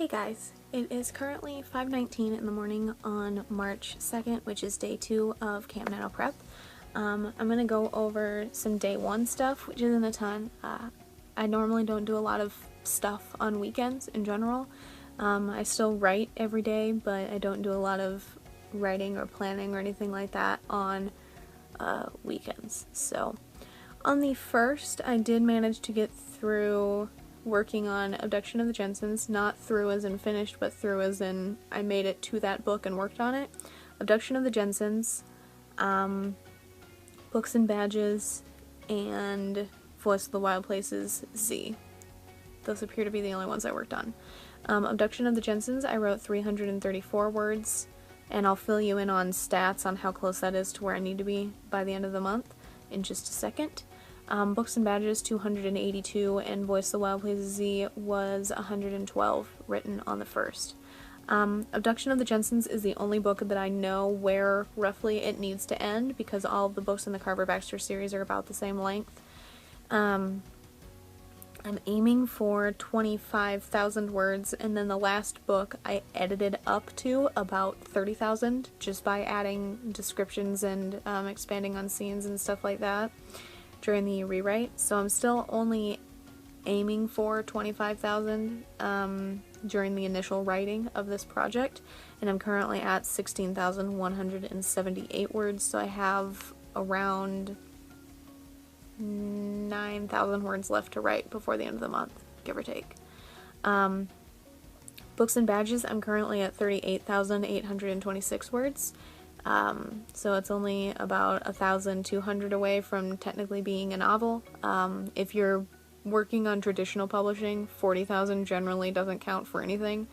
Hey guys, it is currently 5:19 in the morning on March 2nd, which is day 2 of CampNaNo prep. I'm going to go over some day 1 stuff, which isn't a ton. I normally don't do a lot of stuff on weekends in general. I still write every day, but I don't do a lot of writing or planning or anything like that on weekends. So on the 1st, I did manage to get through working on Abduction of the Jensens, not through as in finished, but through as in I made it to that book and worked on it. Abduction of the Jensens, Books and Badges, and Voice of the Wild Places Z. Those appear to be the only ones I worked on. Abduction of the Jensens, I wrote 334 words, and I'll fill you in on stats on how close that is to where I need to be by the end of the month in just a second. Books and Badges, 282, and Voice of the Wild Places Z was 112, written on the 1st. Abduction of the Jensens is the only book that I know where roughly it needs to end, because all of the books in the Carver Baxter series are about the same length. I'm aiming for 25,000 words, and then the last book I edited up to about 30,000, just by adding descriptions and expanding on scenes and stuff like that during the rewrite. So I'm still only aiming for 25,000 during the initial writing of this project, and I'm currently at 16,178 words, so I have around 9,000 words left to write before the end of the month, give or take. Books and Badges, I'm currently at 38,826 words. So it's only about 1,200 away from technically being a novel. If you're working on traditional publishing, 40,000 generally doesn't count for anything.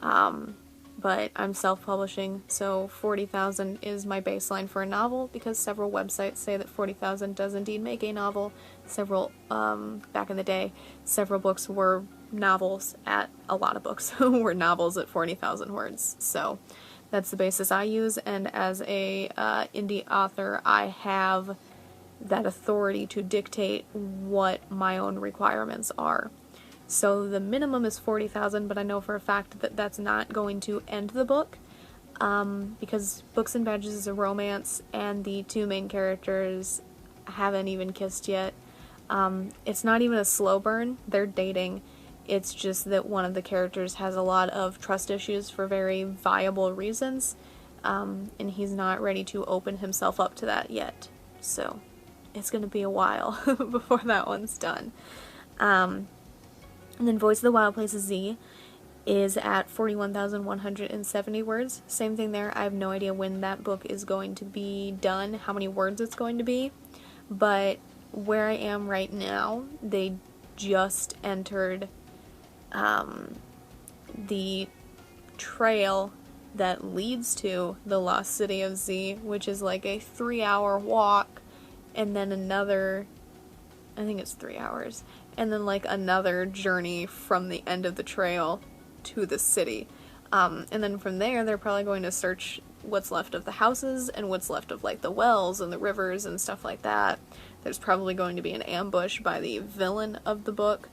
But I'm self-publishing, so 40,000 is my baseline for a novel, because several websites say that 40,000 does indeed make a novel. Several, back in the day, several books were novels a lot of books were novels at 40,000 words. So that's the basis I use, and as a indie author, I have that authority to dictate what my own requirements are. So the minimum is 40,000, but I know for a fact that that's not going to end the book, because Books and Badges is a romance, and the two main characters haven't even kissed yet. It's not even a slow burn, they're dating. It's just that one of the characters has a lot of trust issues for very viable reasons, and he's not ready to open himself up to that yet. So it's going to be a while before that one's done. And then Voice of the Wild Places Z is at 41,170 words. Same thing there. I have no idea when that book is going to be done, how many words it's going to be, but where I am right now, they just entered the trail that leads to the Lost City of Z, which is like a 3-hour walk, and then another, I think it's 3 hours, and then like another journey from the end of the trail to the city. And then from there, they're probably going to search what's left of the houses and what's left of like the wells and the rivers and stuff like that. There's probably going to be an ambush by the villain of the book,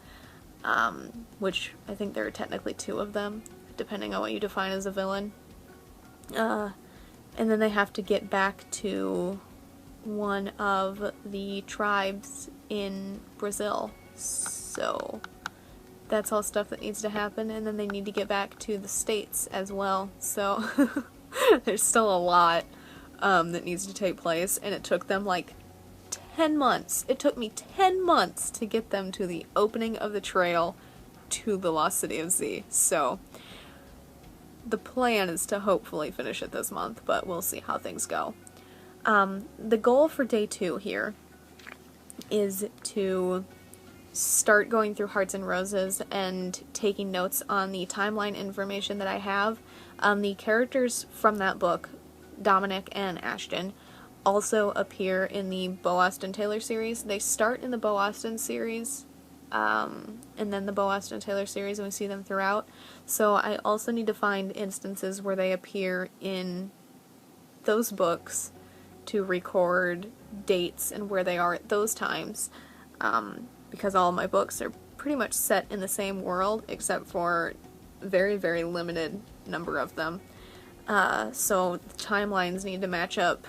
which I think there are technically 2 of them, depending on what you define as a villain. And then they have to get back to one of the tribes in Brazil. So that's all stuff that needs to happen, and then they need to get back to the States as well. So there's still a lot that needs to take place, and it took them like 10 months. It took me 10 months to get them to the opening of the trail to the Lost City of Z. So the plan is to hopefully finish it this month, but we'll see how things go. The goal for day 2 here is to start going through Hearts and Roses and taking notes on the timeline information that I have. The characters from that book, Dominic and Ashton, also appear in the Bo Austin Taylor series. They start in the Bo Austin series, and then the Bo Austin Taylor series, and we see them throughout. So I also need to find instances where they appear in those books to record dates and where they are at those times, because all of my books are pretty much set in the same world, except for very, very limited number of them. So the timelines need to match up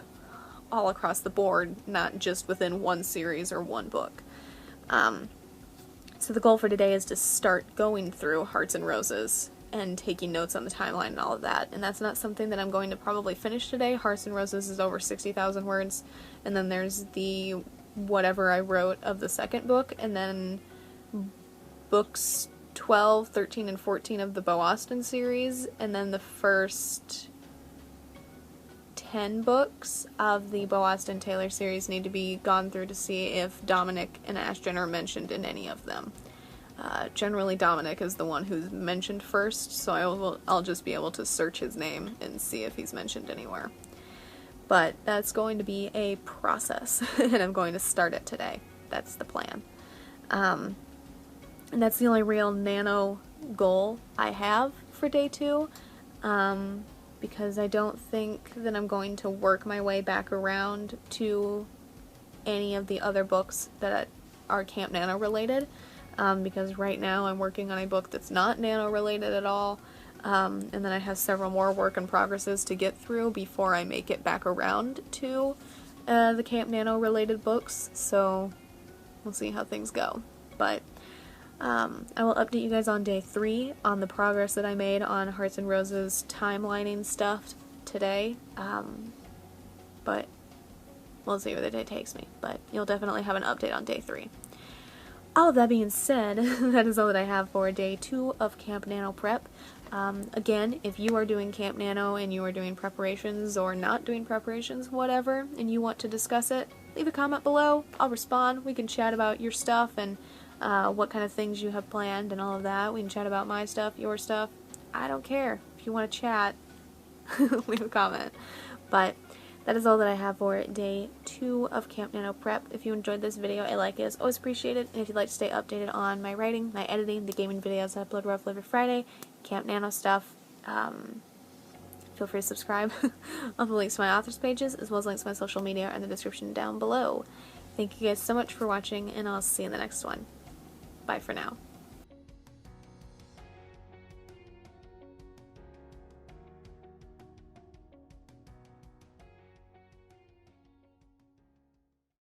all across the board, not just within one series or one book. So the goal for today is to start going through Hearts and Roses and taking notes on the timeline and all of that. And that's not something that I'm going to probably finish today. Hearts and Roses is over 60,000 words. And then there's the whatever I wrote of the second book, and then books 12, 13, and 14 of the Beau Austin series, and then the first 10 books of the Beau Austin Taylor series need to be gone through to see if Dominic and Ashton are mentioned in any of them. Generally Dominic is the one who's mentioned first, so I'll just be able to search his name and see if he's mentioned anywhere. But that's going to be a process, and I'm going to start it today. That's the plan. And that's the only real nano goal I have for day 2, because I don't think that I'm going to work my way back around to any of the other books that are CampNaNo related, because right now I'm working on a book that's not nano related at all. And then I have several more work in progresses to get through before I make it back around to the CampNaNo related books, so we'll see how things go. But I will update you guys on day 3 on the progress that I made on Hearts and Roses timelining stuff today, but we'll see where the day takes me, but you'll definitely have an update on day 3. All of that being said, that is all that I have for day 2 of CampNaNo prep. Again, if you are doing CampNaNo and you are doing preparations or not doing preparations, whatever, and you want to discuss it, leave a comment below. I'll respond. We can chat about your stuff and what kind of things you have planned and all of that. We can chat about my stuff, your stuff. I don't care. If you want to chat, leave a comment. But that is all that I have for day 2 of CampNaNo prep. If you enjoyed this video, a like is always appreciated. And if you'd like to stay updated on my writing, my editing, the gaming videos I upload roughly every Friday, CampNaNo stuff, feel free to subscribe. All the links to my authors pages, as well as links to my social media, are in the description down below. Thank you guys so much for watching, and I'll see you in the next one. Bye for now.